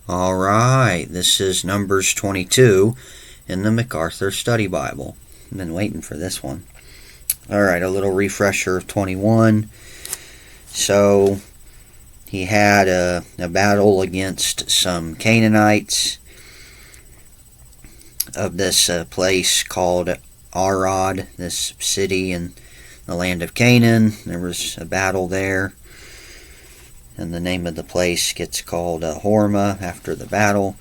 All right, this is Numbers 22 in the MacArthur Study Bible. I've been waiting for this one. All right, a little refresher of 21. So he had a battle against some Canaanites of this place called Arad, this city in the land of Canaan. There was a battle there, and the name of the place gets called Hormah after the battle.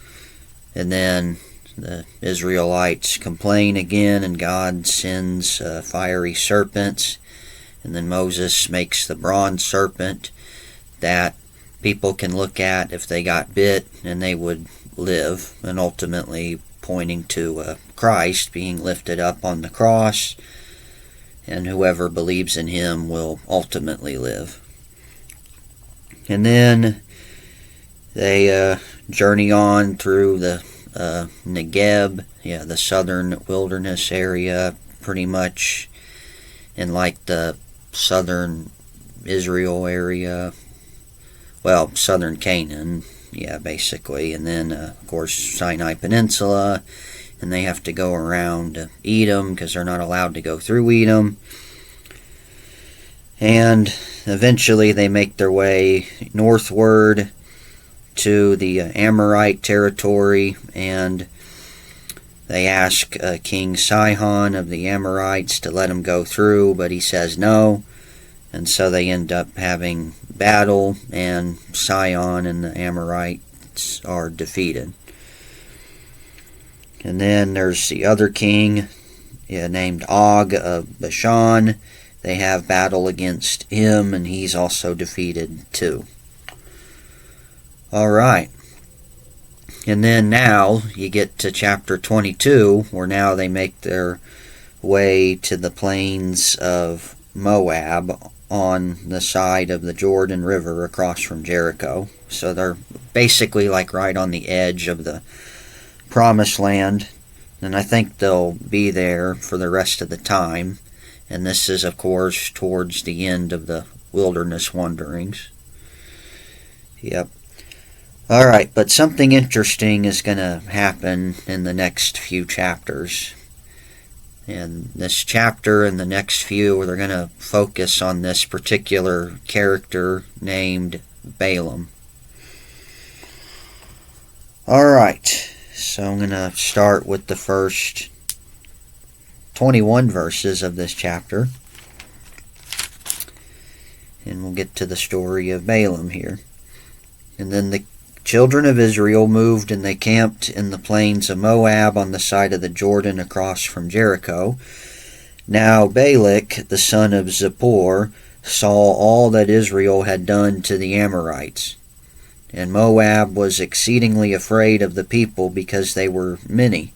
And then the Israelites complain again, and God sends fiery serpents. And then Moses makes the bronze serpent that people can look at if they got bit and they would live, and ultimately pointing to Christ being lifted up on the cross, and whoever believes in him will ultimately live. And then they journey on through the Negeb, the southern wilderness area, pretty much in like the southern Israel area, well, southern Canaan, basically. And then, of course, Sinai Peninsula, and they have to go around Edom because they're not allowed to go through Edom. And eventually they make their way northward to the Amorite territory, and they ask King Sihon of the Amorites to let him go through, but he says no, and so they end up having battle, and Sihon and the Amorites are defeated. And then there's the other king named Og of Bashan. They have battle against him, and he's also defeated too. All right. And then now you get to chapter 22, where now they make their way to the plains of Moab on the side of the Jordan River across from Jericho. So they're basically like right on the edge of the promised land, and I think they'll be there for the rest of the time. And this is, of course, towards the end of the wilderness wanderings. Yep. All right, but something interesting is going to happen in the next few chapters. And this chapter and the next few, they're going to focus on this particular character named Balaam. All right, so I'm going to start with the first 21 verses of this chapter, and we'll get to the story of Balaam here. And then the children of Israel moved, and they camped in the plains of Moab on the side of the Jordan across from Jericho. Now Balak, the son of Zippor, saw all that Israel had done to the Amorites. And Moab was exceedingly afraid of the people because they were many.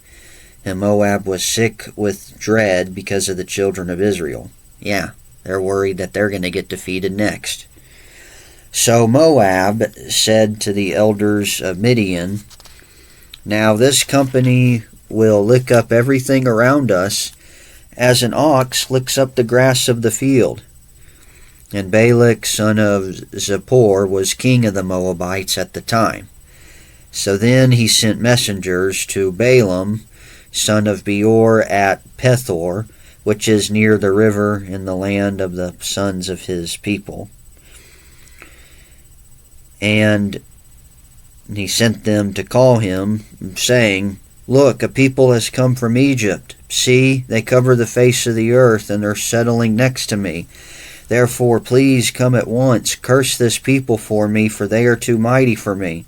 And Moab was sick with dread because of the children of Israel. Yeah, they're worried that they're going to get defeated next. So Moab said to the elders of Midian, "Now this company will lick up everything around us, as an ox licks up the grass of the field." And Balak, son of Zippor, was king of the Moabites at the time. So then he sent messengers to Balaam, son of Beor, at Pethor, which is near the river in the land of the sons of his people. And he sent them to call him, saying, "Look, a people has come from Egypt. See, they cover the face of the earth, and are settling next to me. Therefore, please come at once, curse this people for me, for they are too mighty for me.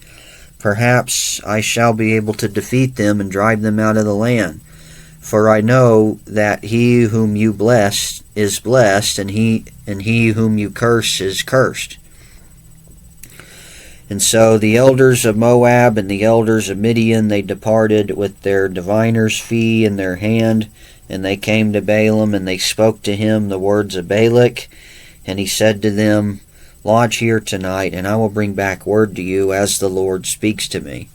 Perhaps I shall be able to defeat them and drive them out of the land. For I know that he whom you bless is blessed, and he whom you curse is cursed." And so the elders of Moab and the elders of Midian, they departed with their diviner's fee in their hand, and they came to Balaam, and they spoke to him the words of Balak. And he said to them, "Lodge here tonight, and I will bring back word to you as the Lord speaks to me."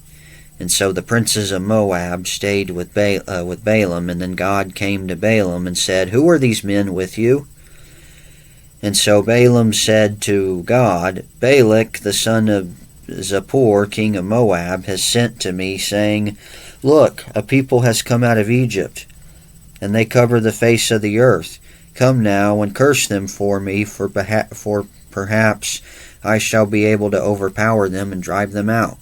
And so the princes of Moab stayed with Balaam, and then God came to Balaam and said, "Who are these men with you?" And so Balaam said to God, "Balak, the son of Zippor, king of Moab, has sent to me, saying, Look, a people has come out of Egypt, and they cover the face of the earth. Come now and curse them for me, for perhaps I shall be able to overpower them and drive them out.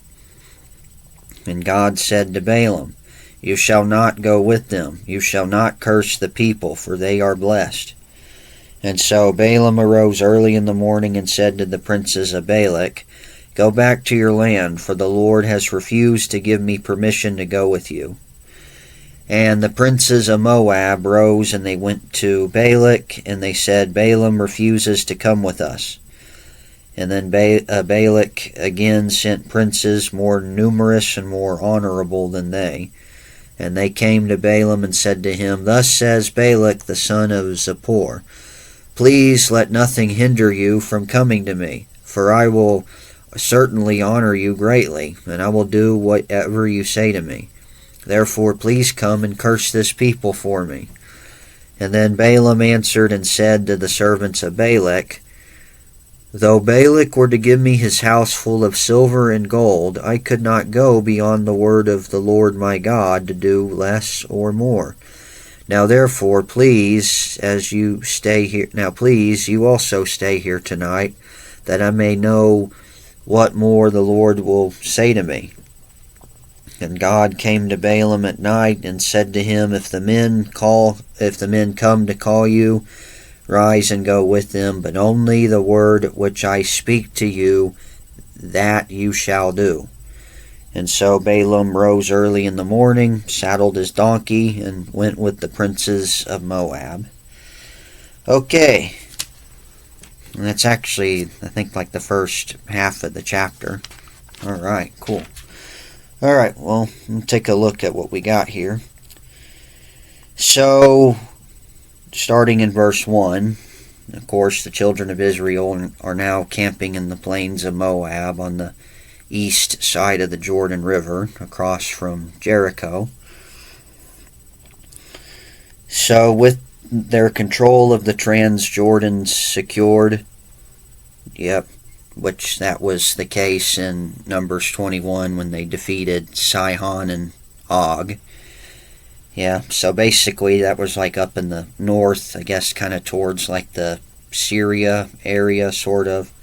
And God said to Balaam, You shall not go with them. You shall not curse the people, for they are blessed. And so Balaam arose early in the morning and said to the princes of Balak, Go back to your land, for the Lord has refused to give me permission to go with you. And the princes of Moab rose, and they went to Balak, and they said, Balaam refuses to come with us. And then Balak again sent princes more numerous and more honorable than they. And they came to Balaam and said to him, Thus says Balak the son of Zippor, Please let nothing hinder you from coming to me, for I will certainly honor you greatly, and I will do whatever you say to me. Therefore please come and curse this people for me. And then Balaam answered and said to the servants of Balak, Though Balak were to give me his house full of silver and gold, I could not go beyond the word of the Lord my God to do less or more. Now therefore, please, as you stay here, please, you also stay here tonight, that I may know what more the Lord will say to me. And God came to Balaam at night and said to him, If the men come to call you, rise and go with them, but only the word which I speak to you, that you shall do. And so Balaam rose early in the morning, saddled his donkey, and went with the princes of Moab. Okay. And that's actually, I think, like the first half of the chapter. Alright, cool. Alright, well, let's take a look at what we got here. So, starting in verse 1, of course, the children of Israel are now camping in the plains of Moab on the east side of the Jordan River, across from Jericho. So, with their control of the Transjordan secured, which that was the case in Numbers 21 when they defeated Sihon and Og. So basically that was like up in the north, I guess kind of towards like the Syria area, sort of.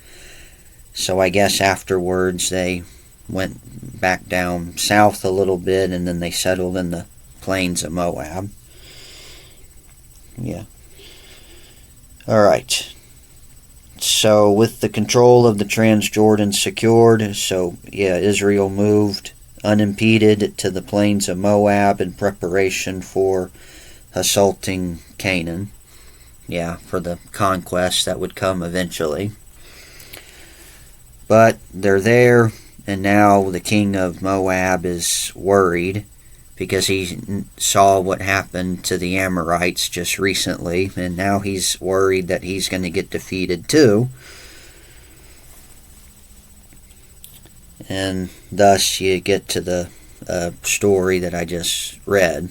So I guess afterwards they went back down south a little bit, and then they settled in the plains of Moab. Alright. So with the control of the Transjordan secured, Israel moved unimpeded to the plains of Moab in preparation for assaulting Canaan. For the conquest that would come eventually. But they're there, and now the king of Moab is worried because he saw what happened to the Amorites just recently, and now he's worried that he's going to get defeated too. And thus you get to the story that I just read.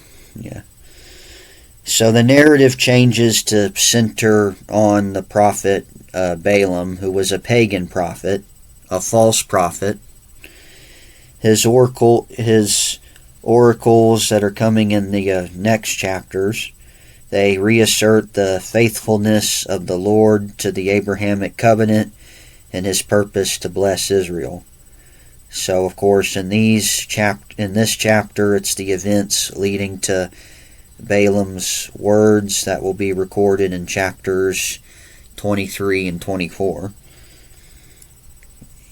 So the narrative changes to center on the prophet Balaam, who was a pagan prophet, a false prophet. His oracles that are coming in the next chapters, they reassert the faithfulness of the Lord to the Abrahamic covenant and his purpose to bless Israel. So, of course, in this chapter, it's the events leading to Balaam's words that will be recorded in chapters 23 and 24.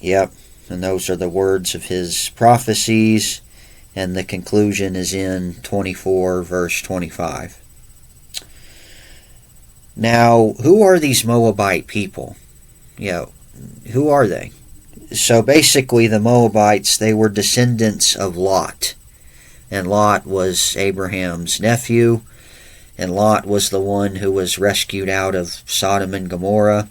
And those are the words of his prophecies, and the conclusion is in 24, verse 25. Now, who are these Moabite people? Who are they? So basically the Moabites, they were descendants of Lot. And Lot was Abraham's nephew. And Lot was the one who was rescued out of Sodom and Gomorrah.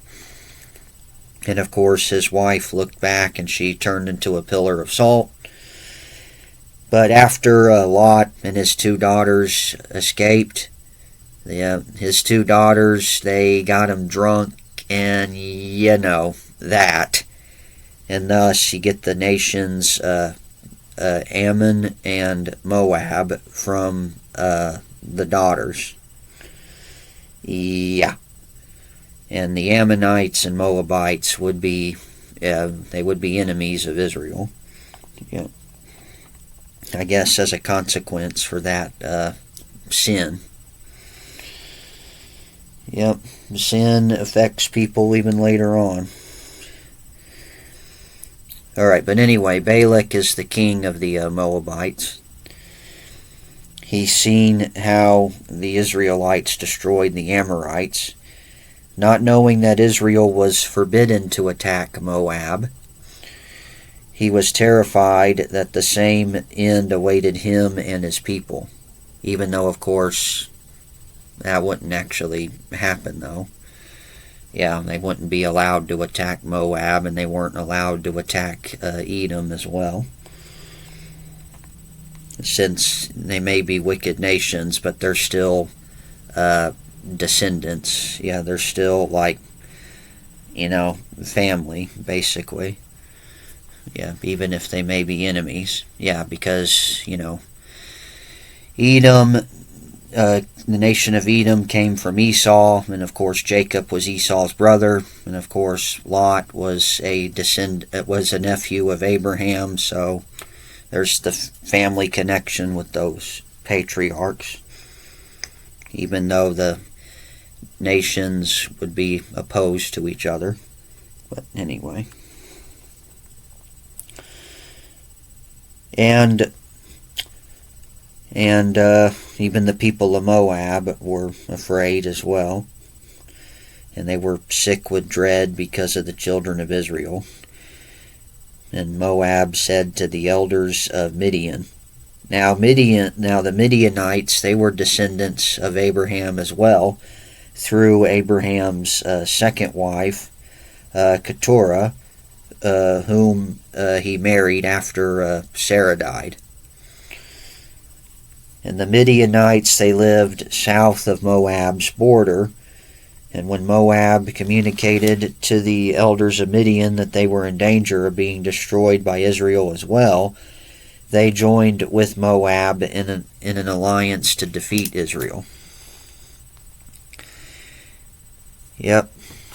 And of course his wife looked back and she turned into a pillar of salt. But after Lot and his two daughters escaped, his two daughters, they got him drunk, and that. And thus you get the nations Ammon and Moab from the daughters. Yeah. And the Ammonites and Moabites would be they would be enemies of Israel. Yeah. I guess as a consequence for that sin. Yep, sin affects people even later on. Alright, but anyway, Balak is the king of the Moabites. He's seen how the Israelites destroyed the Amorites. Not knowing that Israel was forbidden to attack Moab, he was terrified that the same end awaited him and his people. Even though, of course, that wouldn't actually happen, though. Yeah, they wouldn't be allowed to attack Moab, and they weren't allowed to attack Edom as well. Since they may be wicked nations, but they're still descendants. Yeah, they're still like, family, basically. Yeah, even if they may be enemies. Yeah, because, Edom, the nation of Edom came from Esau, and of course Jacob was Esau's brother, and of course Lot was a nephew of Abraham, so there's the family connection with those patriarchs, even though the nations would be opposed to each other. But anyway. And even the people of Moab were afraid as well. And they were sick with dread because of the children of Israel. And Moab said to the elders of Midian. Now the Midianites, they were descendants of Abraham as well, through Abraham's second wife, Keturah, whom he married after Sarah died. And the Midianites, they lived south of Moab's border. And when Moab communicated to the elders of Midian that they were in danger of being destroyed by Israel as well, they joined with Moab in an alliance to defeat Israel. Yep.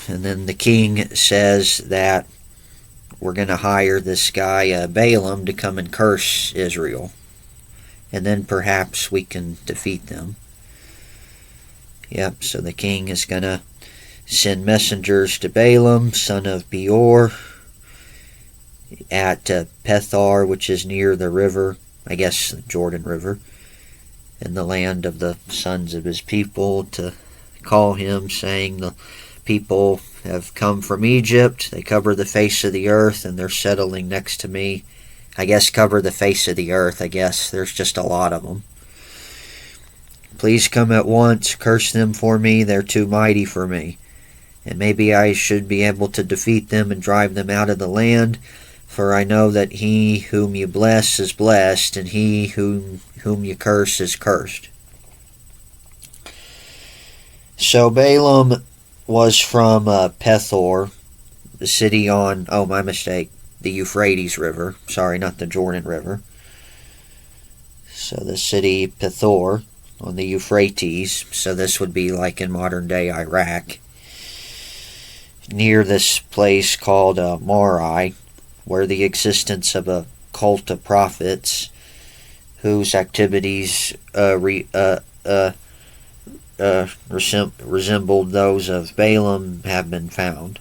And then the king says that we're going to hire this guy Balaam to come and curse Israel. And then perhaps we can defeat them. Yep, so the king is going to send messengers to Balaam, son of Beor, at Pethar, which is near the river, I guess the Jordan River, in the land of the sons of his people, to call him, saying, the people have come from Egypt, they cover the face of the earth, and they're settling next to me. I guess cover the face of the earth, I guess. There's just a lot of them. Please come at once, curse them for me, they're too mighty for me. And maybe I should be able to defeat them and drive them out of the land, for I know that he whom you bless is blessed, and he whom you curse is cursed. So Balaam was from Pethor, the city on, my mistake, the Euphrates River. Sorry, not the Jordan River. So the city Pethor on the Euphrates. So this would be like in modern day Iraq. Near this place called Mari, where the existence of a cult of prophets whose activities resembled those of Balaam have been found.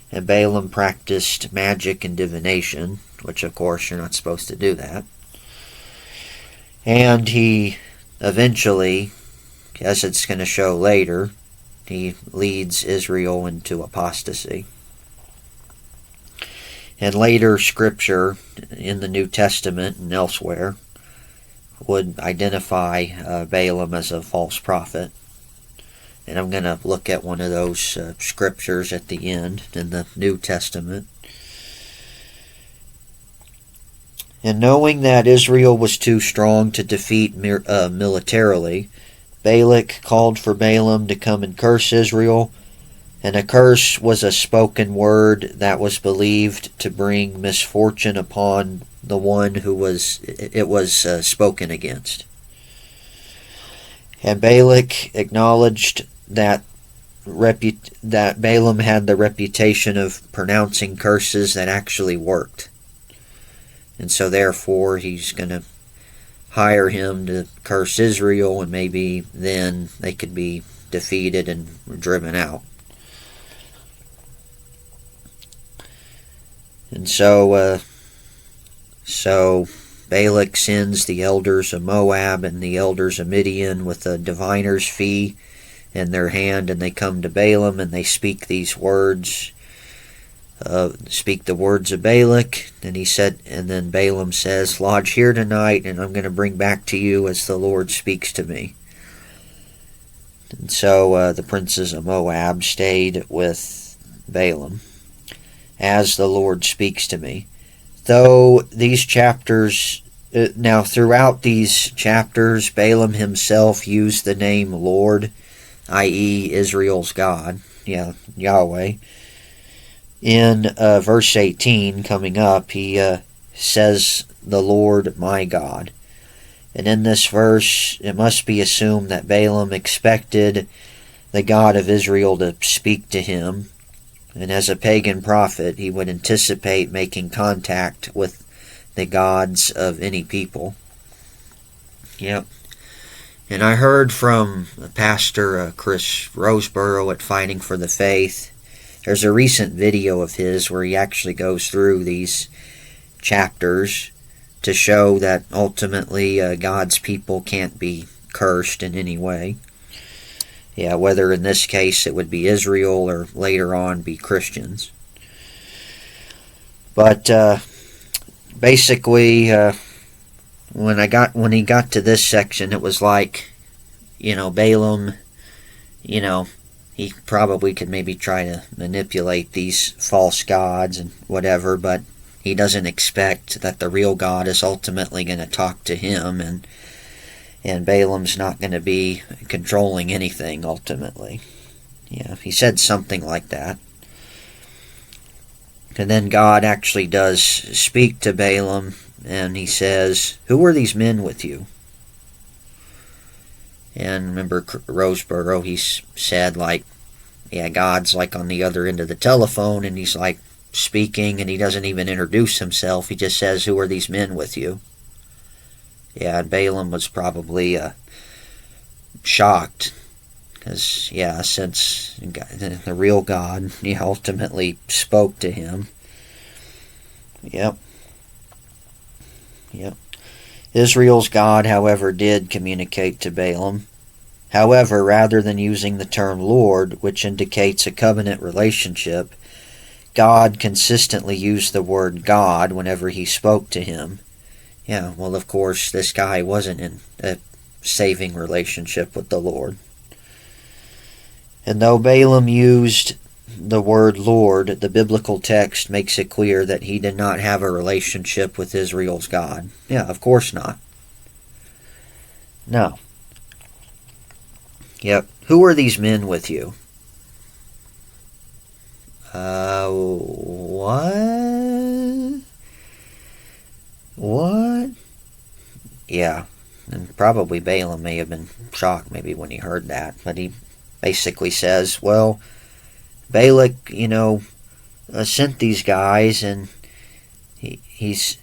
And Balaam practiced magic and divination, which of course you're not supposed to do that. And he eventually, as it's going to show later, he leads Israel into apostasy. And later scripture in the New Testament and elsewhere would identify Balaam as a false prophet. And I'm going to look at one of those scriptures at the end in the New Testament. And knowing that Israel was too strong to defeat militarily, Balak called for Balaam to come and curse Israel, And a curse was a spoken word that was believed to bring misfortune upon the one who it was spoken against. And Balak acknowledged that Balaam had the reputation of pronouncing curses that actually worked. And so therefore he's going to hire him to curse Israel, and maybe then they could be defeated and driven out. And so Balak sends the elders of Moab and the elders of Midian with a diviner's fee in their hand, and they come to Balaam and they speak these words, speak the words of Balak. And then Balaam says, "Lodge here tonight, and I'm going to bring back to you as the Lord speaks to me." And so the princes of Moab stayed with Balaam as the Lord speaks to me. Though these chapters, now throughout these chapters, Balaam himself used the name Lord, i.e. Israel's God, Yahweh. In verse 18 coming up, he says, "The Lord my God." And in this verse, it must be assumed that Balaam expected the God of Israel to speak to him. And as a pagan prophet, he would anticipate making contact with the gods of any people. Yep. And I heard from Pastor Chris Roseborough at Fighting for the Faith. There's a recent video of his where he actually goes through these chapters to show that ultimately God's people can't be cursed in any way. Yeah, whether in this case it would be Israel or later on be Christians. But basically, when he got to this section, it was like, Balaam, he probably could maybe try to manipulate these false gods and whatever, but he doesn't expect that the real God is ultimately going to talk to him, and Balaam's not going to be controlling anything ultimately. Yeah, he said something like that. And then God actually does speak to Balaam, and he says, "Who are these men with you?" And remember Roseborough, he said God's on the other end of the telephone, and he's speaking, and he doesn't even introduce himself. He just says, "Who are these men with you?" Yeah, and Balaam was probably shocked, because, since the real God ultimately spoke to him. Yep. Israel's God, however, did communicate to Balaam. However, rather than using the term Lord, which indicates a covenant relationship, God consistently used the word God whenever he spoke to him. Yeah, well, of course, this guy wasn't in a saving relationship with the Lord. And though Balaam used the word Lord, the biblical text makes it clear that he did not have a relationship with Israel's God. Yeah, of course not. No. Yep. Who are these men with you? What? What? Yeah. And probably Balaam may have been shocked maybe when he heard that. But he basically says, well, Balak, sent these guys, and he's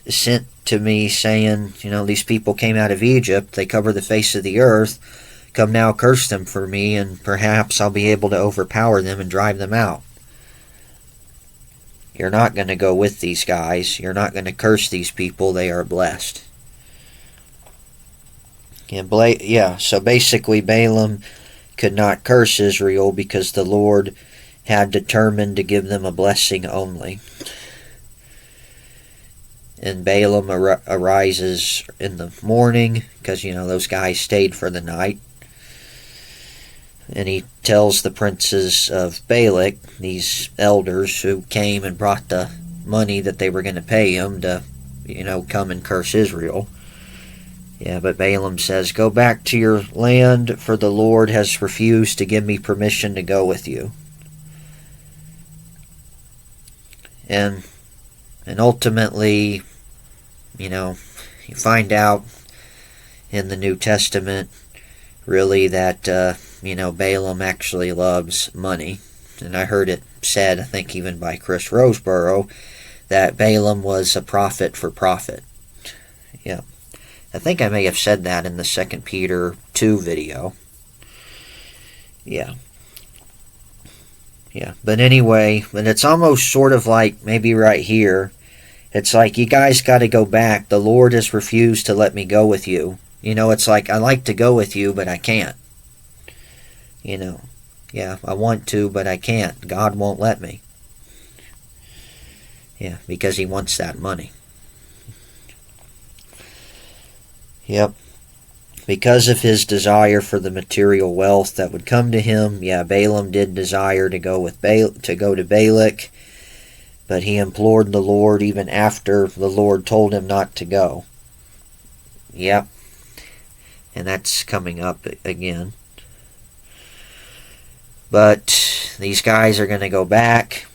sent to me saying, these people came out of Egypt, they cover the face of the earth, come now curse them for me, and perhaps I'll be able to overpower them and drive them out. You're not going to go with these guys. You're not going to curse these people. They are blessed. So basically Balaam could not curse Israel because the Lord had determined to give them a blessing only. And Balaam arises in the morning, because, those guys stayed for the night. And he tells the princes of Balak, these elders who came and brought the money that they were going to pay him, to, come and curse Israel. Yeah, but Balaam says, "Go back to your land, for the Lord has refused to give me permission to go with you." And ultimately, you find out in the New Testament really that Balaam actually loves money. And I heard it said, I think even by Chris Roseborough, that Balaam was a prophet for profit. Yeah. I think I may have said that in the 2 Peter 2 video. Yeah. Yeah. But anyway, but it's almost sort of like maybe right here. It's like, you guys got to go back. The Lord has refused to let me go with you. It's like, I like to go with you, but I can't. Yeah, I want to, but I can't. God won't let me. Yeah, because he wants that money. Yep. Because of his desire for the material wealth that would come to him, yeah, Balaam did desire to go to Balak, but he implored the Lord even after the Lord told him not to go. Yep. And that's coming up again. But these guys are going to go back,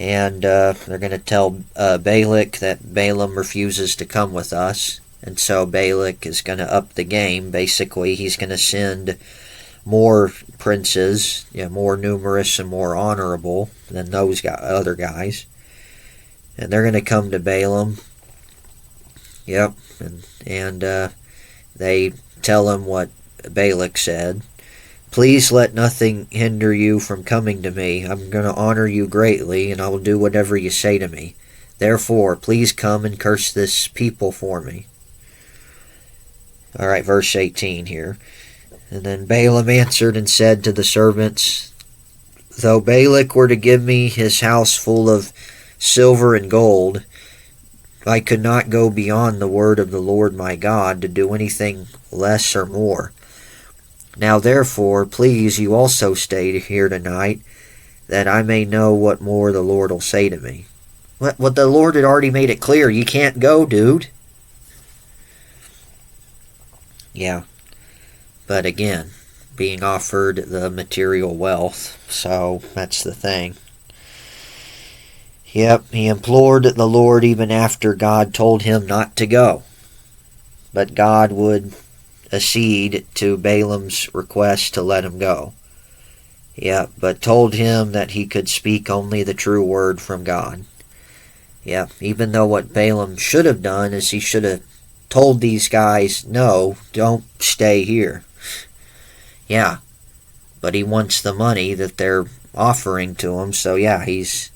and they're going to tell Balak that Balaam refuses to come with us. And so Balak is going to up the game. Basically, he's going to send more princes, more numerous and more honorable than those other guys. And they're going to come to Balaam. Yep. And they tell him what Balak said. Please let nothing hinder you from coming to me. I'm going to honor you greatly, and I will do whatever you say to me. Therefore, please come and curse this people for me. Alright, verse 18 here. And then Balaam answered and said to the servants, though Balak were to give me his house full of silver and gold, I could not go beyond the word of the Lord my God to do anything less or more. Now therefore, please you also stay here tonight, that I may know what more the Lord will say to me. What the Lord had already made it clear, you can't go, dude. Yeah. But again, being offered the material wealth, so that's the thing. Yep, he implored the Lord even after God told him not to go. But God would accede to Balaam's request to let him go. Yep, but told him that he could speak only the true word from God. Yep, even though what Balaam should have done is he should have told these guys, no, don't stay here. Yeah, but he wants the money that they're offering to him, so yeah, he's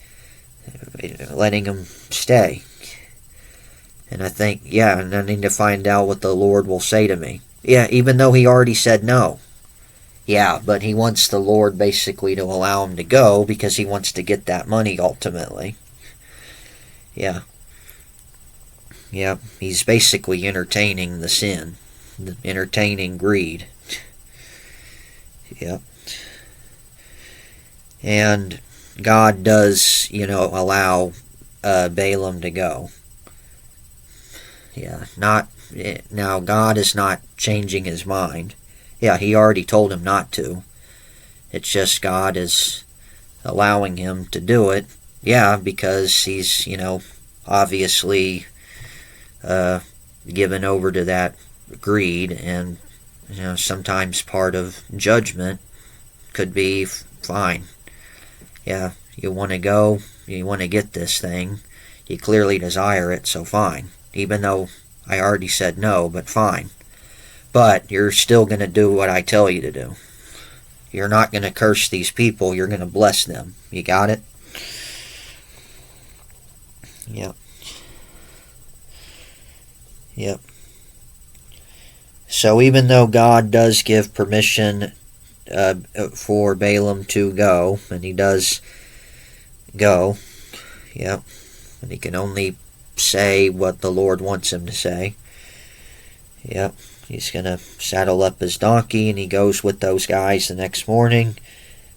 letting them stay. And I think, yeah, and I need to find out what the Lord will say to me. Yeah, even though he already said no. Yeah, but he wants the Lord basically to allow him to go because he wants to get that money ultimately. Yeah. Yeah, he's basically entertaining the sin, entertaining greed. Yep. And God does, allow Balaam to go. Yeah, now God is not changing his mind. Yeah, he already told him not to. It's just God is allowing him to do it. Yeah, because he's, obviously given over to that greed, and sometimes part of judgment could be fine. Yeah, you want to go, you want to get this thing, you clearly desire it, so fine. Even though I already said no, but fine. But you're still going to do what I tell you to do. You're not going to curse these people, you're going to bless them. You got it? Yep. Yep. So even though God does give permission for Balaam to go, and he does go, yep, and he can only say what the Lord wants him to say. Yep, he's going to saddle up his donkey and he goes with those guys the next morning.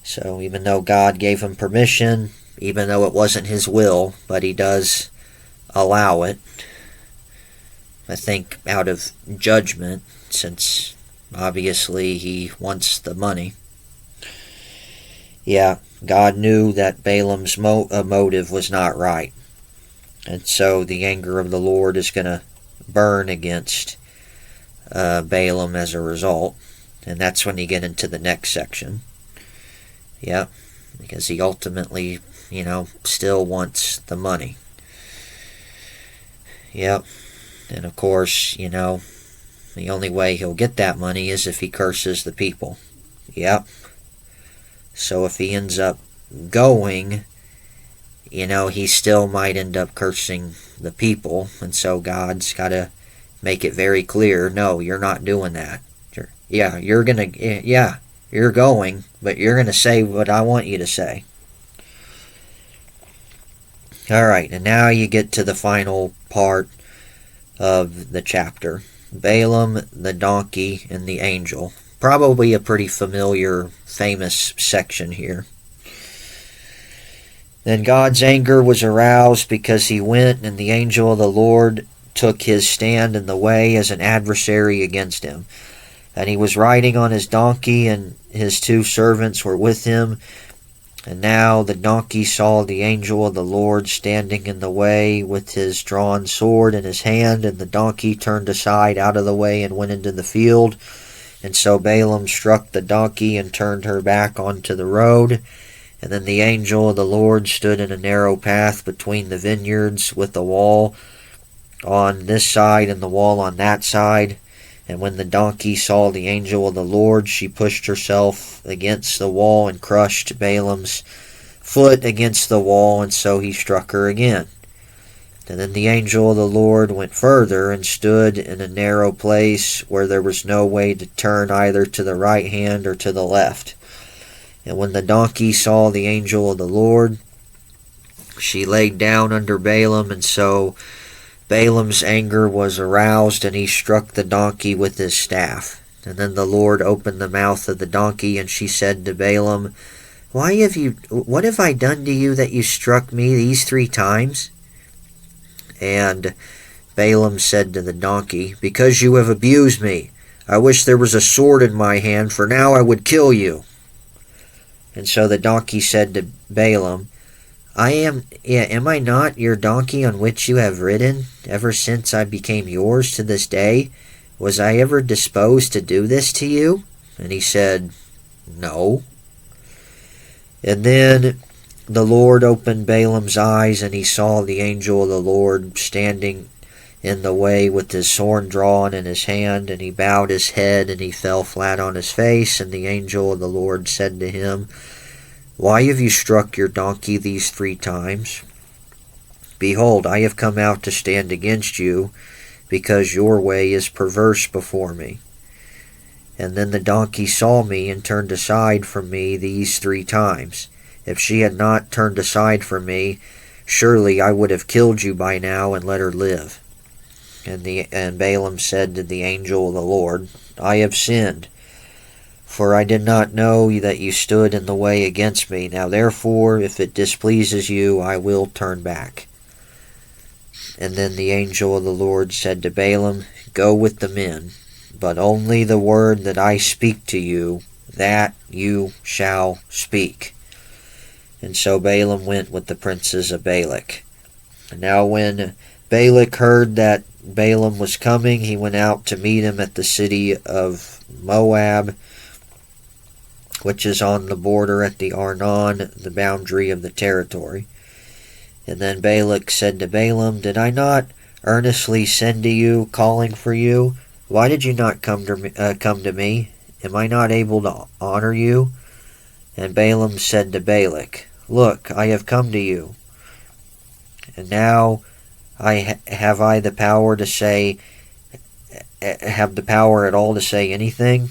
So even though God gave him permission, even though it wasn't his will, but he does allow it, I think out of judgment, since obviously he wants the money. Yeah, God knew that Balaam's motive was not right. And so the anger of the Lord is going to burn against Balaam as a result. And that's when you get into the next section. Yeah, because he ultimately, still wants the money. Yep. And of course, the only way he'll get that money is if he curses the people. Yep. So if he ends up going, he still might end up cursing the people. And so God's got to make it very clear, no, you're not doing that. You're going, but you're going to say what I want you to say. Alright, and now you get to the final part of the chapter. Balaam, the donkey, and the angel. Probably a pretty familiar, famous section here. Then God's anger was aroused because he went, and the angel of the Lord took his stand in the way as an adversary against him. And he was riding on his donkey, and his 2 servants were with him. And now the donkey saw the angel of the Lord standing in the way with his drawn sword in his hand, and the donkey turned aside out of the way and went into the field. And so Balaam struck the donkey and turned her back onto the road. And then the angel of the Lord stood in a narrow path between the vineyards, with the wall on this side and the wall on that side. And when the donkey saw the angel of the Lord, she pushed herself against the wall and crushed Balaam's foot against the wall, and so he struck her again. And then the angel of the Lord went further and stood in a narrow place where there was no way to turn either to the right hand or to the left. And when the donkey saw the angel of the Lord, she laid down under Balaam, and so Balaam's anger was aroused, and he struck the donkey with his staff. And then the Lord opened the mouth of the donkey, and she said to Balaam, what have I done to you that you struck me these 3 times? And Balaam said to the donkey, because you have abused me. I wish there was a sword in my hand, for now I would kill you. And so the donkey said to Balaam, am I not your donkey on which you have ridden ever since I became yours to this day? Was I ever disposed to do this to you? And he said, no. And then the Lord opened Balaam's eyes, and he saw the angel of the Lord standing in the way with his horn drawn in his hand, and he bowed his head, and he fell flat on his face. And the angel of the Lord said to him, why have you struck your donkey these 3 times? Behold, I have come out to stand against you, because your way is perverse before me. And then the donkey saw me and turned aside from me these 3 times. If she had not turned aside from me, surely I would have killed you by now and let her live. And Balaam said to the angel of the Lord, I have sinned, for I did not know that you stood in the way against me. Now therefore, if it displeases you, I will turn back. And then the angel of the Lord said to Balaam, go with the men, but only the word that I speak to you, that you shall speak. And so Balaam went with the princes of Balak. And now when Balak heard that Balaam was coming, he went out to meet him at the city of Moab, which is on the border at the Arnon, the boundary of the territory. And then Balak said to Balaam, did I not earnestly send to you, calling for you? Why did you not come to me? Am I not able to honor you? And Balaam said to Balak, look, I have come to you. And now have I the power to say, have the power at all to say anything?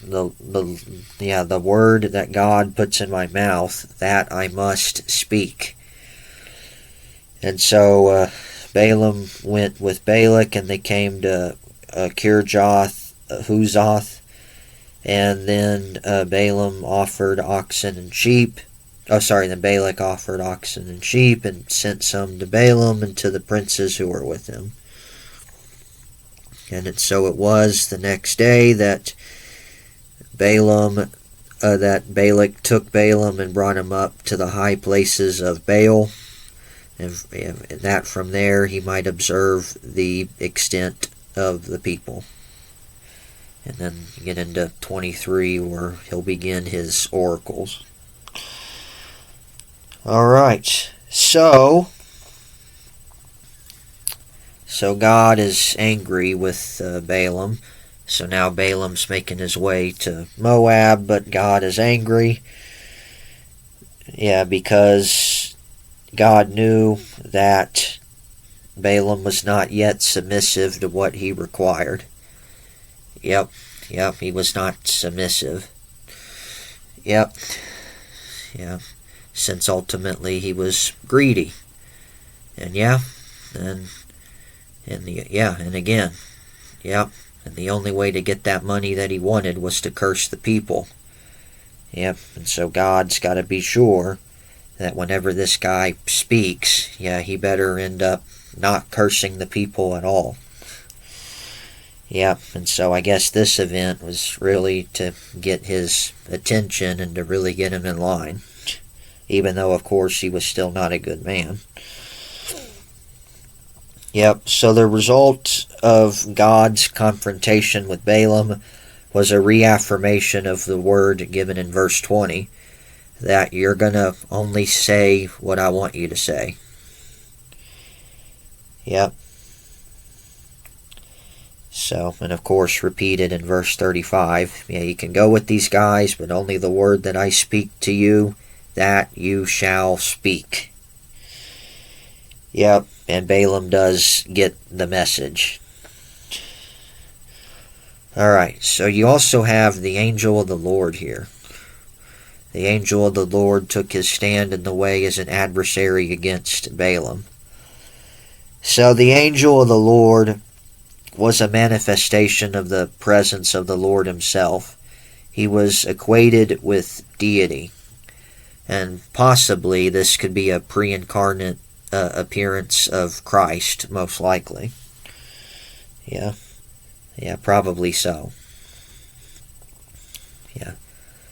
The word that God puts in my mouth, that I must speak. And so Balaam went with Balak, and they came to Kirjath Huzoth, and then Balaam offered oxen and sheep. Then Balak offered oxen and sheep, and sent some to Balaam and to the princes who were with him. And so it was the next day that Balaam that Balak took Balaam and brought him up to the high places of Baal, and that from there he might observe the extent of the people. And then get into 23 where he'll begin his oracles. Alright, so God is angry with Balaam. So now Balaam's making his way to Moab, but God is angry. Yeah, because God knew that Balaam was not yet submissive to what he required. Yep, he was not submissive. Yeah, since ultimately he was greedy. And again, and the only way to get that money that he wanted was to curse the people. Yep, and so God's got to be sure that whenever this guy speaks, he better end up not cursing the people at all. Yep, and so I guess this event was really to get his attention and to really get him in line, even though, of course, he was still not a good man. Yep, so the result of God's confrontation with Balaam was a reaffirmation of the word given in verse 20, that you're going to only say what I want you to say. Yep. So, and of course repeated in verse 35, you can go with these guys, but only the word that I speak to you, that you shall speak. Yep, and Balaam does get the message. Alright, so you also have the angel of the Lord here. The angel of the Lord took his stand in the way as an adversary against Balaam. So the angel of the Lord was a manifestation of the presence of the Lord himself. He was equated with deity. And possibly this could be a pre-incarnate appearance of Christ, most likely. Yeah, probably so. Yeah.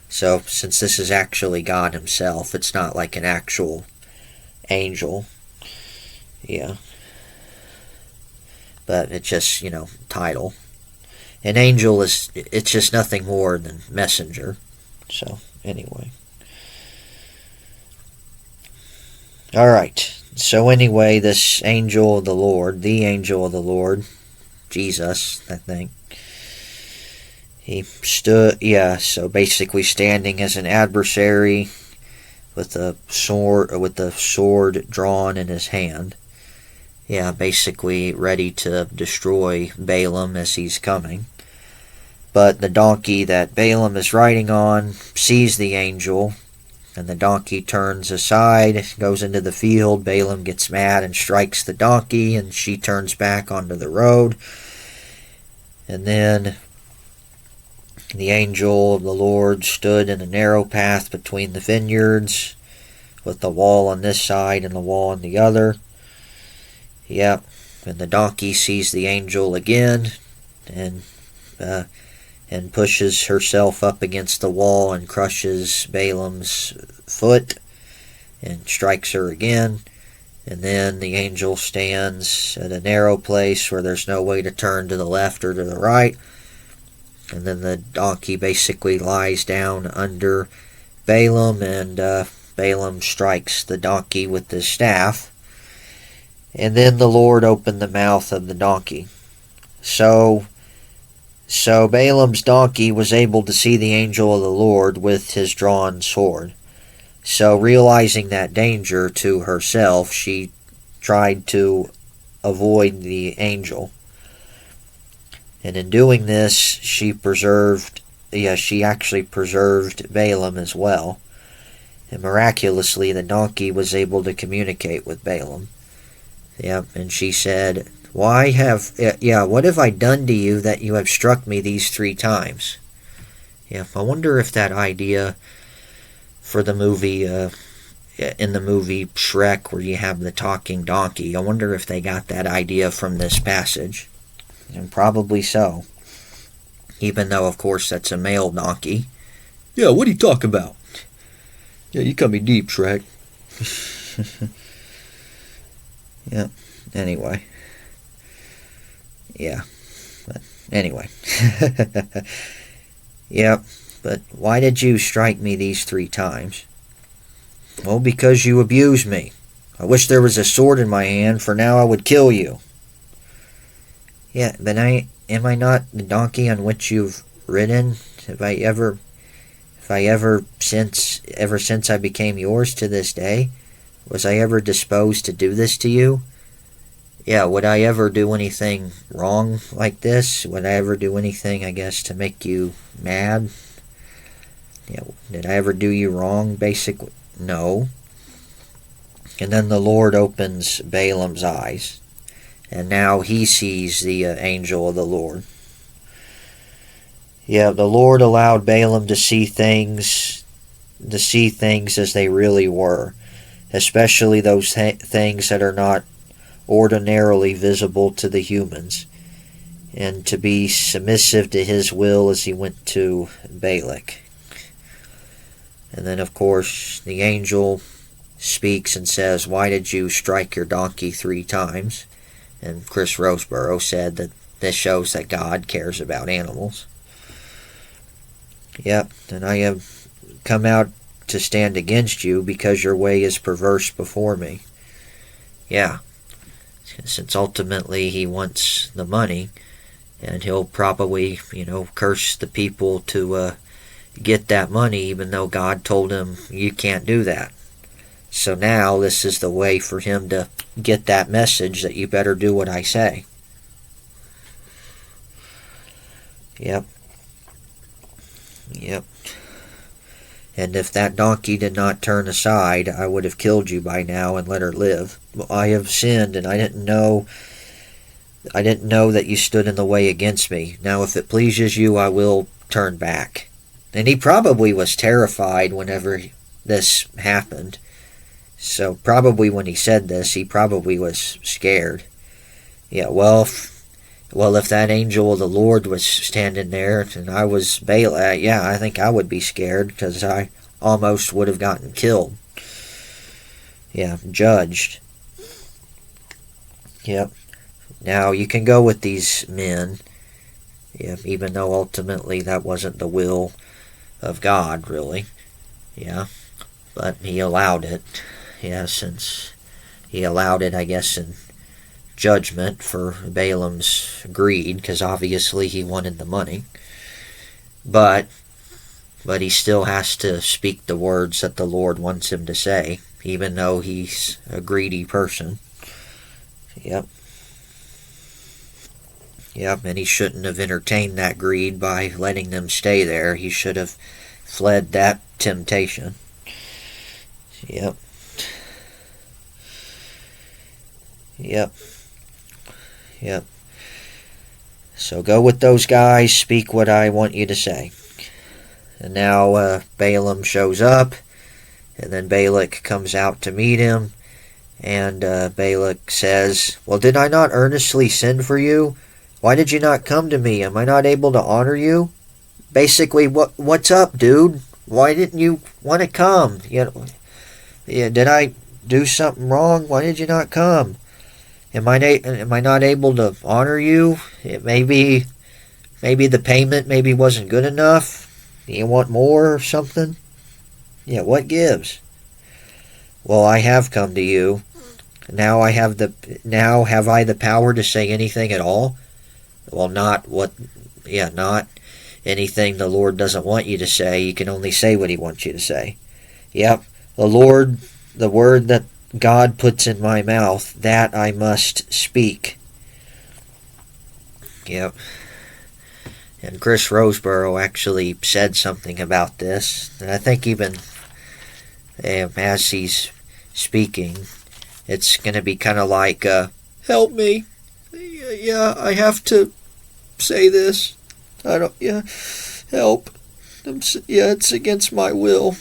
So, since this is actually God himself, it's not like an actual angel. Yeah. But it's just, title. An angel it's just nothing more than messenger. So, anyway. Alright. So anyway, this angel of the Lord, Jesus, I think, he stood, so basically standing as an adversary with the sword drawn in his hand. Yeah, basically ready to destroy Balaam as he's coming. But the donkey that Balaam is riding on sees the angel, and the donkey turns aside, goes into the field. Balaam gets mad and strikes the donkey, and she turns back onto the road. And then the angel of the Lord stood in a narrow path between the vineyards, with the wall on this side and the wall on the other. Yep, and the donkey sees the angel again, and pushes herself up against the wall and crushes Balaam's foot and strikes her again. And then the angel stands at a narrow place where there's no way to turn to the left or to the right. And then the donkey basically lies down under Balaam, and Balaam strikes the donkey with his staff. And then the Lord opened the mouth of the donkey. So Balaam's donkey was able to see the angel of the Lord with his drawn sword. So realizing that danger to herself, she tried to avoid the angel. And in doing this, she actually preserved Balaam as well. And miraculously, the donkey was able to communicate with Balaam. Yep, and she said, what have I done to you that you have struck me these 3 times? Yeah, I wonder if that idea for the movie, in the movie Shrek, where you have the talking donkey, I wonder if they got that idea from this passage. And probably so. Even though, of course, that's a male donkey. Yeah, what are you talking about? Yeah, you cut me deep, Shrek. Yeah, anyway. Yeah, but anyway. Yeah, but why did you strike me these 3 times? Well, because you abused me. I wish there was a sword in my hand, for now I would kill you. Yeah, but am I not the donkey on which you've ridden? Have I ever since I became yours to this day, was I ever disposed to do this to you? Yeah, would I ever do anything wrong like this? Would I ever do anything, I guess, to make you mad? Yeah, did I ever do you wrong, basically? No. And then the Lord opens Balaam's eyes, and now he sees the angel of the Lord. Yeah, the Lord allowed Balaam to see things as they really were, especially those things that are not ordinarily visible to the humans, and to be submissive to his will as he went to Balak. And then, of course, the angel speaks and says, "Why did you strike your donkey 3 times?" And Chris Roseborough said that this shows that God cares about animals. Yep, and I have come out to stand against you because your way is perverse before me. Yeah, since ultimately he wants the money, and he'll probably, curse the people to get that money, even though God told him you can't do that. So now this is the way for him to get that message that you better do what I say. Yep. And if that donkey did not turn aside, I would have killed you by now and let her live. I have sinned, and I didn't know that you stood in the way against me. Now if it pleases you, I will turn back. And he probably was terrified whenever this happened. So probably when he said this, he probably was scared. Yeah, well, if that angel of the Lord was standing there and I was Balak, yeah, I think I would be scared because I almost would have gotten killed. Yeah, judged. Yep. Now you can go with these men, yeah, even though ultimately that wasn't the will of God, really. Yeah, but he allowed it. Yeah, since he allowed it, I guess, in judgment for Balaam's greed, because obviously he wanted the money. But he still has to speak the words that the Lord wants him to say, even though he's a greedy person. Yep, and he shouldn't have entertained that greed by letting them stay there. He should have fled that temptation. Yep. So go with those guys, speak what I want you to say. And now Balaam shows up, and then Balak comes out to meet him, and Balak says, "Well, did I not earnestly send for you? Why did you not come to me? Am I not able to honor you?" Basically, what's up, dude? Why didn't you want to come? Did I do something wrong? Why did you not come? Am I not able to honor you? Maybe the payment wasn't good enough. Do you want more or something? Yeah, what gives? Well, I have come to you. Now have I the power to say anything at all? Well, not anything the Lord doesn't want you to say. You can only say what he wants you to say. Yep, the word that God puts in my mouth, that I must speak. Yep. And Chris Roseborough actually said something about this. And I think even as he's speaking, it's going to be kind of like, help me. Yeah, I have to say this. Help. It's against my will.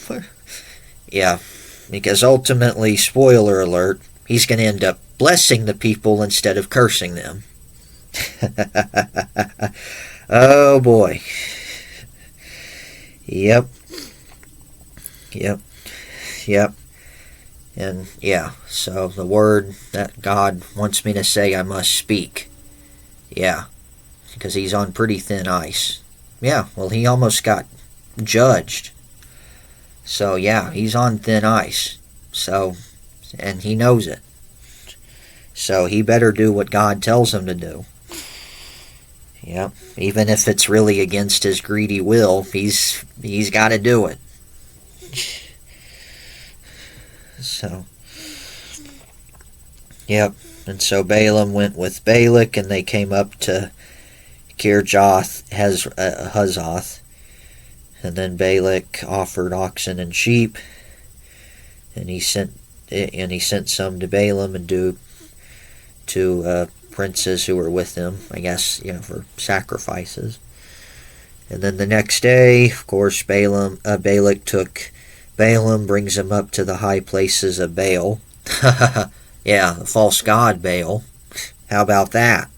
Yeah. Because ultimately, spoiler alert, he's going to end up blessing the people instead of cursing them. Oh boy. Yep. Yep. Yep. And yeah, so the word that God wants me to say, I must speak. Yeah, because he's on pretty thin ice. Yeah, well, he almost got judged. So yeah, he's on thin ice. So, and he knows it. So he better do what God tells him to do. Yep, even if it's really against his greedy will, he's got to do it. So, yep, and so Balaam went with Balak, and they came up to Kirjath Huzoth, and then Balak offered oxen and sheep, and he sent some to Balaam and to princes who were with him, I guess, for sacrifices. And then the next day, of course, Balak took Balaam, brings him up to the high places of Baal. Yeah, the false god Baal. How about that?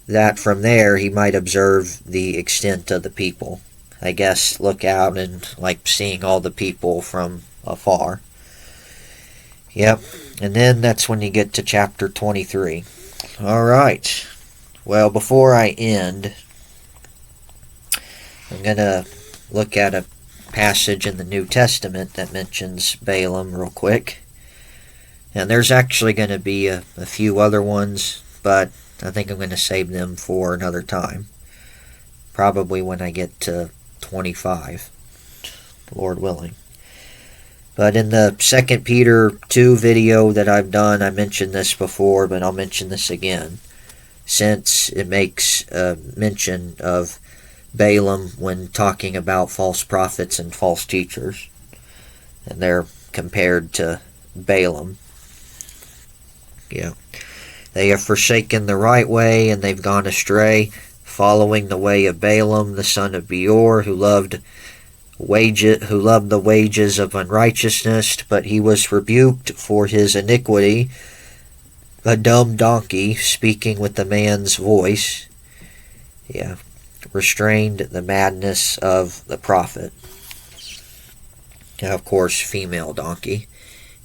That from there he might observe the extent of the people. I guess look out and like seeing all the people from afar. Yep, and then that's when you get to chapter 23. Alright, well, before I end, I'm going to look at a passage in the New Testament that mentions Balaam real quick. And there's actually going to be a few other ones, but I think I'm going to save them for another time. Probably when I get to 25, Lord willing. But in the 2 Peter 2 video that I've done, I mentioned this before, but I'll mention this again, since it makes mention of Balaam when talking about false prophets and false teachers. And they're compared to Balaam. Yeah. They have forsaken the right way, and they've gone astray, following the way of Balaam, the son of Beor, who loved the wages of unrighteousness, but he was rebuked for his iniquity. A dumb donkey, speaking with the man's voice, restrained the madness of the prophet. Now, of course, female donkey.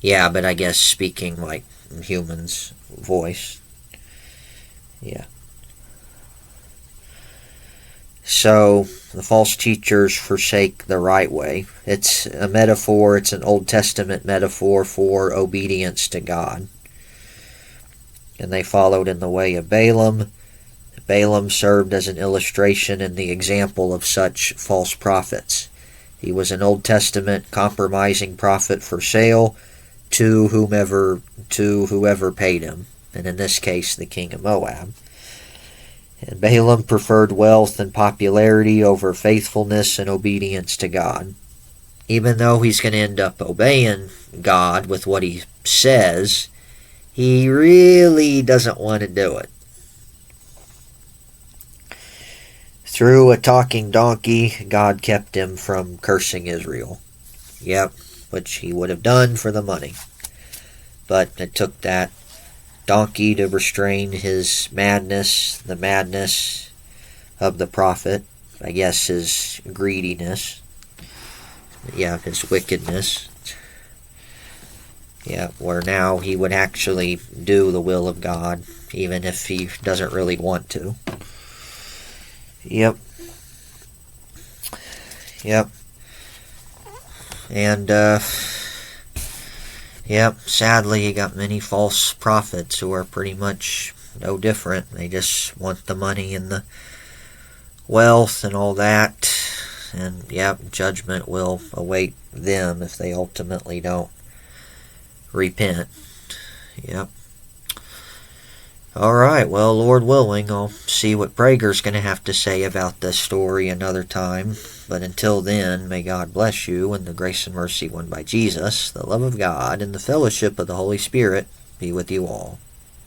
Yeah, but I guess speaking like human's voice. Yeah. So, the false teachers forsake the right way. It's a metaphor, it's an Old Testament metaphor for obedience to God. And they followed in the way of Balaam. Balaam served as an illustration and the example of such false prophets. He was an Old Testament compromising prophet for sale to whoever paid him, and in this case the king of Moab. And Balaam preferred wealth and popularity over faithfulness and obedience to God. Even though he's going to end up obeying God with what he says, he really doesn't want to do it. Through a talking donkey, God kept him from cursing Israel. Yep, which he would have done for the money. But it took that donkey to restrain his madness, the madness of the prophet, I guess his greediness, his wickedness. Where now he would actually do the will of God, even if he doesn't really want to. Yep. And, sadly you got many false prophets who are pretty much no different. They just want the money and the wealth and all that. And, judgment will await them if they ultimately don't repent. Yep. Alright, well, Lord willing, I'll see what Prager's going to have to say about this story another time. But until then, may God bless you, and the grace and mercy won by Jesus, the love of God, and the fellowship of the Holy Spirit be with you all.